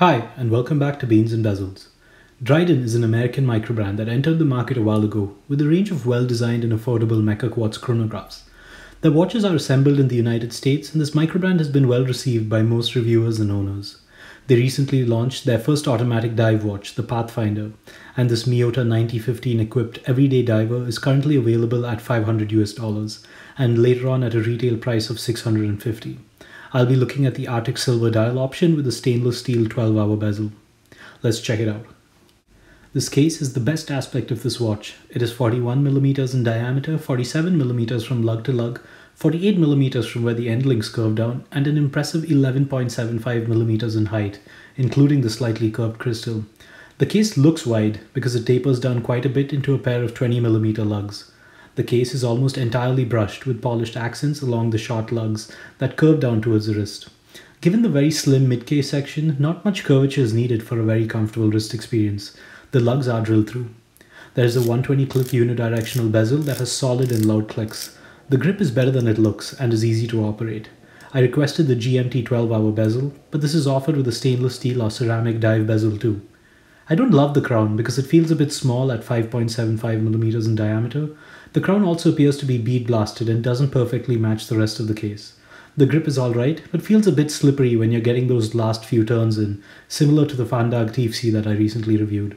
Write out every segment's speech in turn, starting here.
Hi, and welcome back to Beans and Bezels. Dryden is an American microbrand that entered the market a while ago with a range of well-designed and affordable meca-quartz chronographs. Their watches are assembled in the United States, and this microbrand has been well received by most reviewers and owners. They recently launched their first automatic dive watch, the Pathfinder, and this Miyota 9015 equipped everyday diver is currently available at $500 and later on at a retail price of $650. I'll be looking at the Arctic Silver dial option with a stainless steel 12-hour bezel. Let's check it out. This case is the best aspect of this watch. It is 41mm in diameter, 47mm from lug to lug, 48mm from where the end links curve down, and an impressive 11.75mm in height, including the slightly curved crystal. The case looks wide because it tapers down quite a bit into a pair of 20mm lugs. The case is almost entirely brushed with polished accents along the short lugs that curve down towards the wrist. Given the very slim mid-case section, not much curvature is needed for a very comfortable wrist experience. The lugs are drilled through. There is a 120 click unidirectional bezel that has solid and loud clicks. The grip is better than it looks and is easy to operate. I requested the GMT 12-hour bezel, but this is offered with a stainless steel or ceramic dive bezel too. I don't love the crown because it feels a bit small at 5.75mm in diameter. The crown also appears to be bead blasted and doesn't perfectly match the rest of the case. The grip is alright, but feels a bit slippery when you're getting those last few turns in, similar to the Fandag TFC that I recently reviewed.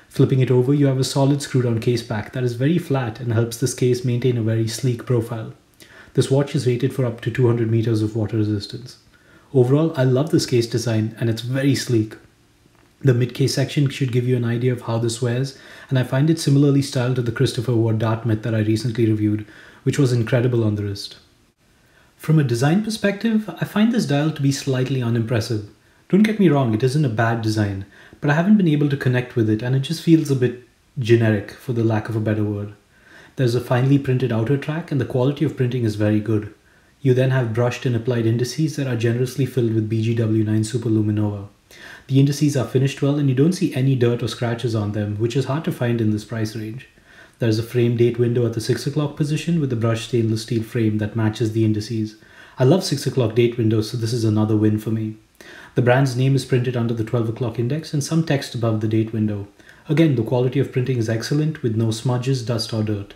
Flipping it over, you have a solid screw-down case back that is very flat and helps this case maintain a very sleek profile. This watch is rated for up to 200 meters of water resistance. Overall, I love this case design and it's very sleek. The mid-case section should give you an idea of how this wears, and I find it similarly styled to the Christopher Ward Dartmouth that I recently reviewed, which was incredible on the wrist. From a design perspective, I find this dial to be slightly unimpressive. Don't get me wrong, it isn't a bad design, but I haven't been able to connect with it and it just feels a bit generic, for the lack of a better word. There's a finely printed outer track and the quality of printing is very good. You then have brushed and applied indices that are generously filled with BGW9 Super Luminova. The indices are finished well and you don't see any dirt or scratches on them, which is hard to find in this price range. There's a frame date window at the 6 o'clock position with a brushed stainless steel frame that matches the indices. I love 6 o'clock date windows, so this is another win for me. The brand's name is printed under the 12 o'clock index and some text above the date window. Again, the quality of printing is excellent with no smudges, dust or dirt.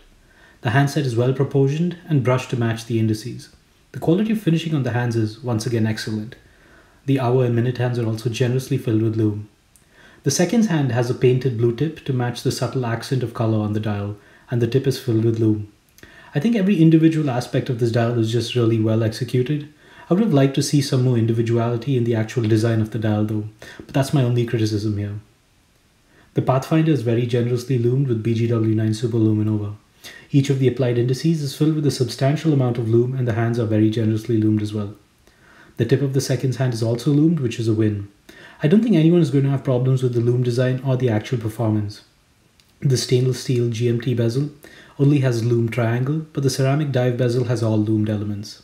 The handset is well proportioned and brushed to match the indices. The quality of finishing on the hands is once again excellent. The hour and minute hands are also generously filled with lume. The seconds hand has a painted blue tip to match the subtle accent of color on the dial, and the tip is filled with lume. I think every individual aspect of this dial is just really well executed. I would have liked to see some more individuality in the actual design of the dial though, but that's my only criticism here. The Pathfinder is very generously lumed with BGW9 Super Luminova. Each of the applied indices is filled with a substantial amount of lume and the hands are very generously lumed as well. The tip of the seconds hand is also lumed, which is a win. I don't think anyone is going to have problems with the lume design or the actual performance. The stainless steel GMT bezel only has lume triangle, but the ceramic dive bezel has all lumed elements.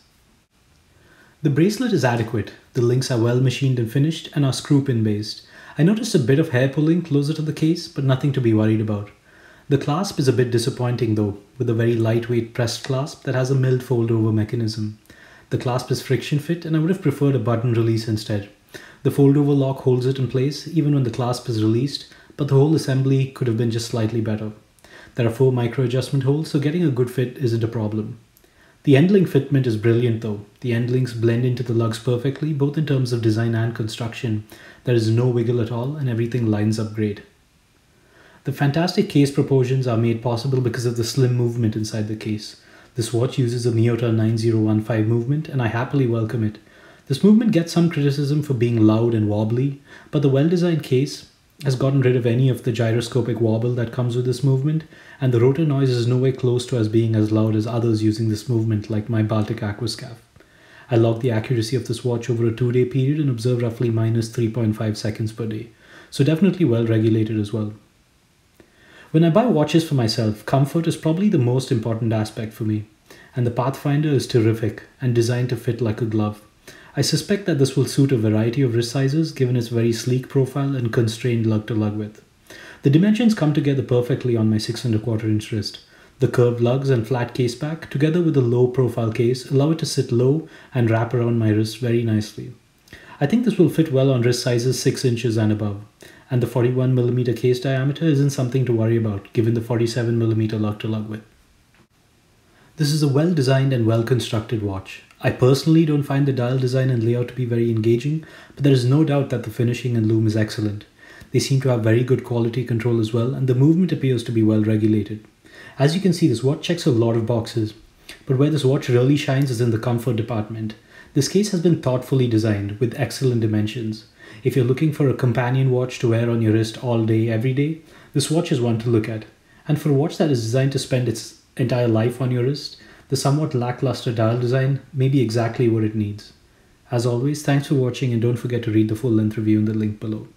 The bracelet is adequate. The links are well machined and finished and are screw pin based. I noticed a bit of hair pulling closer to the case, but nothing to be worried about. The clasp is a bit disappointing though, with a very lightweight pressed clasp that has a milled fold over mechanism. The clasp is friction fit and I would have preferred a button release instead. The fold over lock holds it in place even when the clasp is released, but the whole assembly could have been just slightly better. There are 4 micro adjustment holes, so getting a good fit isn't a problem. The end link fitment is brilliant though. The end links blend into the lugs perfectly, both in terms of design and construction. There is no wiggle at all and everything lines up great. The fantastic case proportions are made possible because of the slim movement inside the case. This watch uses a Miyota 9015 movement and I happily welcome it. This movement gets some criticism for being loud and wobbly, but the well-designed case has gotten rid of any of the gyroscopic wobble that comes with this movement, and the rotor noise is nowhere close to as being as loud as others using this movement like my Baltic Aquascaf. I logged the accuracy of this watch over a 2-day period and observed roughly minus 3.5 seconds per day, so definitely well regulated as well. When I buy watches for myself, comfort is probably the most important aspect for me, and the Pathfinder is terrific and designed to fit like a glove. I suspect that this will suit a variety of wrist sizes given its very sleek profile and constrained lug-to-lug width. The dimensions come together perfectly on my 6¼ inch wrist. The curved lugs and flat case back, together with a low profile case, allow it to sit low and wrap around my wrist very nicely. I think this will fit well on wrist sizes 6 inches and above, and the 41mm case diameter isn't something to worry about given the 47mm lug-to-lug width. This is a well-designed and well-constructed watch. I personally don't find the dial design and layout to be very engaging, but there is no doubt that the finishing and lume is excellent. They seem to have very good quality control as well, and the movement appears to be well regulated. As you can see, this watch checks a lot of boxes, but where this watch really shines is in the comfort department. This case has been thoughtfully designed with excellent dimensions. If you're looking for a companion watch to wear on your wrist all day, every day, this watch is one to look at. And for a watch that is designed to spend its entire life on your wrist, the somewhat lackluster dial design may be exactly what it needs. As always, thanks for watching and don't forget to read the full-length review in the link below.